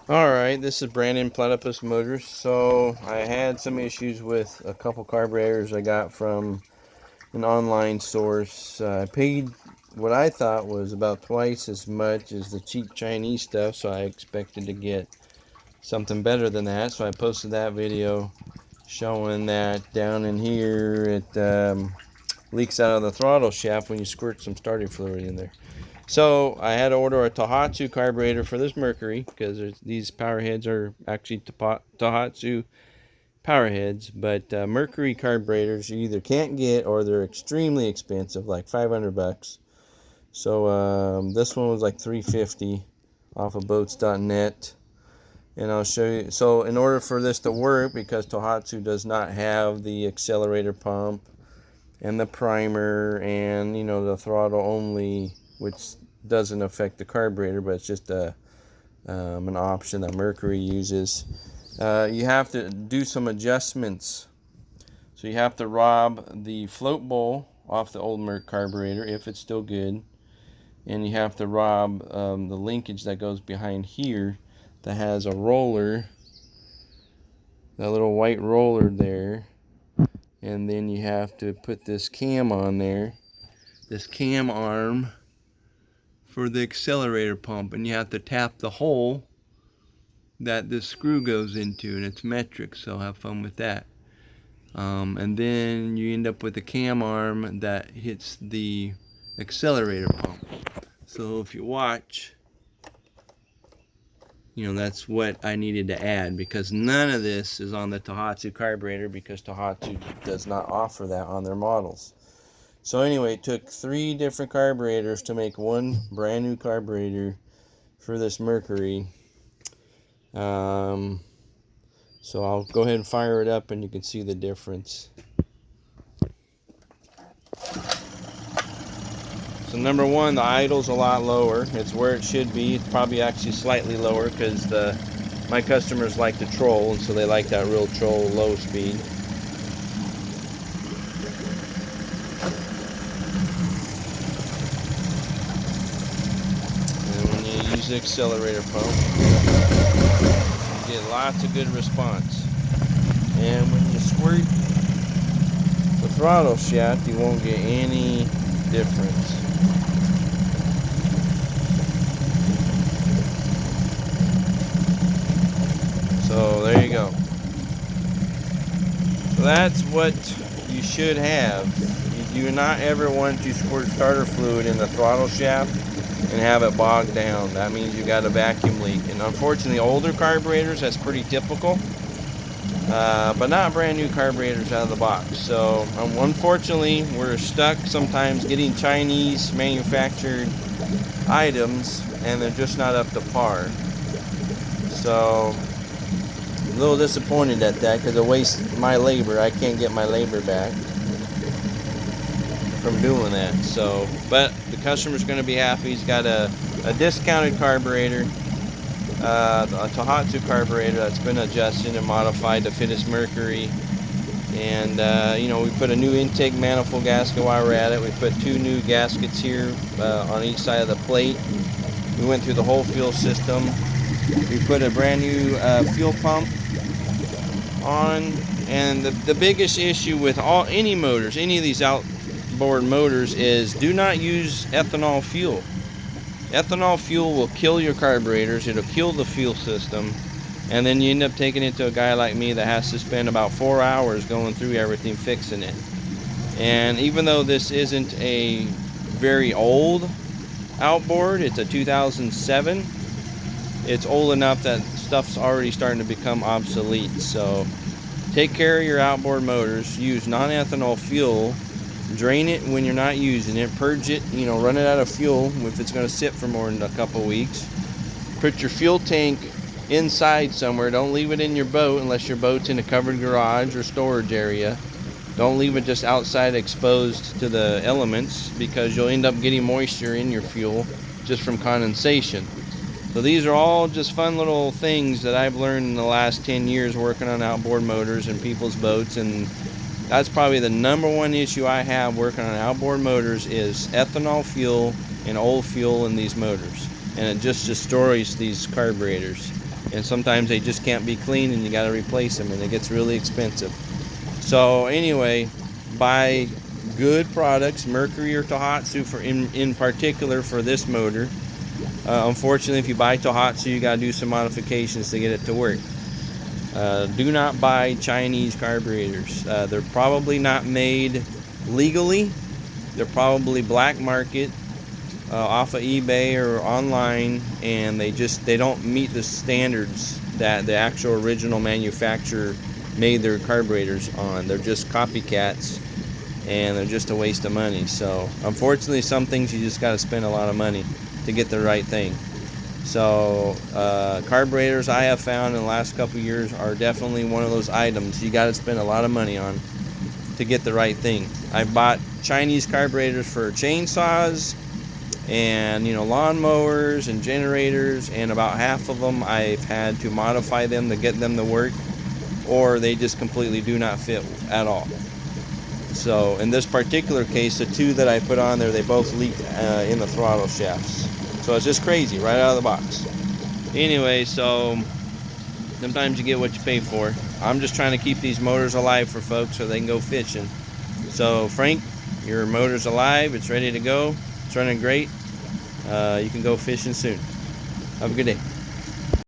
Alright, this is Brandon, Platypus Motors. So I had some issues with a couple carburetors I got from an online source. I paid what I thought was about twice as much as the cheap Chinese stuff, so I expected to get something better than that. So I posted that video showing that down in here it leaks out of the throttle shaft when you squirt some starting fluid in there. So I had to order a Tohatsu carburetor for this Mercury because these power heads are actually Tohatsu power heads, but Mercury carburetors you either can't get or they're extremely expensive, like 500 bucks. So this one was like 350 off of boats.net, and I'll show you. So in order for this to work, because Tohatsu does not have the accelerator pump and the primer and the throttle only, which doesn't affect the carburetor, but it's just an option that Mercury uses. You have to do some adjustments. So you have to rob the float bowl off the old Merc carburetor if it's still good, and you have to rob the linkage that goes behind here that has a roller, that little white roller there, and then you have to put this cam on there, this cam arm for the accelerator pump, and you have to tap the hole that this screw goes into, and it's metric, so have fun with that. And then you end up with a cam arm that hits the accelerator pump. So if you watch, that's what I needed to add, because none of this is on the Tohatsu carburetor, because Tohatsu does not offer that on their models. So anyway, it took 3 different carburetors to make one brand new carburetor for this Mercury. So I'll go ahead and fire it up and you can see the difference. So number one, the idle's a lot lower. It's where it should be. It's probably actually slightly lower because my customers like to troll, and so they like that real troll low speed. And when you use the accelerator pump, you get lots of good response. And when you squirt the throttle shaft, you won't get any difference. So there you go. So that's what you should have. You do not ever want to squirt starter fluid in the throttle shaft and have it bogged down. That means you got a vacuum leak. And unfortunately, older carburetors, that's pretty typical. But not brand new carburetors out of the box. So unfortunately, we're stuck sometimes getting Chinese manufactured items, and they're just not up to par. So a little disappointed at that, because it wastes my labor. I can't get my labor back from doing that. So, but the customer's going to be happy. He's got a discounted carburetor, a Tohatsu carburetor that's been adjusted and modified to fit his Mercury. And we put a new intake manifold gasket while we're at it. We put 2 new gaskets here on each side of the plate. We went through the whole fuel system. We put a brand new fuel pump on. And the biggest issue with any motors, any of these outboard motors, is do not use ethanol fuel. Ethanol fuel will kill your carburetors. It'll kill the fuel system, and then you end up taking it to a guy like me that has to spend about 4 hours going through everything fixing it. And even though this isn't a very old outboard, it's a 2007, it's old enough that stuff's already starting to become obsolete. So take care of your outboard motors. Use non-ethanol fuel. Drain it when you're not using it. Purge it, run it out of fuel if it's going to sit for more than a couple weeks. Put your fuel tank inside somewhere. Don't leave it in your boat unless your boat's in a covered garage or storage area. Don't leave it just outside exposed to the elements, because you'll end up getting moisture in your fuel just from condensation. So these are all just fun little things that I've learned in the last 10 years working on outboard motors and people's boats, and that's probably the number one issue I have working on outboard motors is ethanol fuel and old fuel in these motors. and it just destroys these carburetors. And sometimes they just can't be cleaned, and you got to replace them, and it gets really expensive. So anyway, buy good products, Mercury or Tohatsu in particular for this motor. Unfortunately, if you buy Tohatsu, you got to do some modifications to get it to work. Do not buy Chinese carburetors. They're probably not made legally. They're probably black market off of eBay or online, and they don't meet the standards that the actual original manufacturer made their carburetors on. They're just copycats, and they're just a waste of money. So unfortunately, some things you just got to spend a lot of money to get the right thing. So carburetors, I have found in the last couple years, are definitely one of those items you got to spend a lot of money on to get the right thing. I bought Chinese carburetors for chainsaws and lawnmowers and generators, and about half of them I've had to modify them to get them to work, or they just completely do not fit at all. So in this particular case, the two that I put on there, they both leaked in the throttle shafts. So it's just crazy right out of the box. Anyway, so sometimes you get what you pay for. I'm just trying to keep these motors alive for folks so they can go fishing. So Frank, your motor's alive. It's ready to go. It's running great. You can go fishing soon. Have a good day.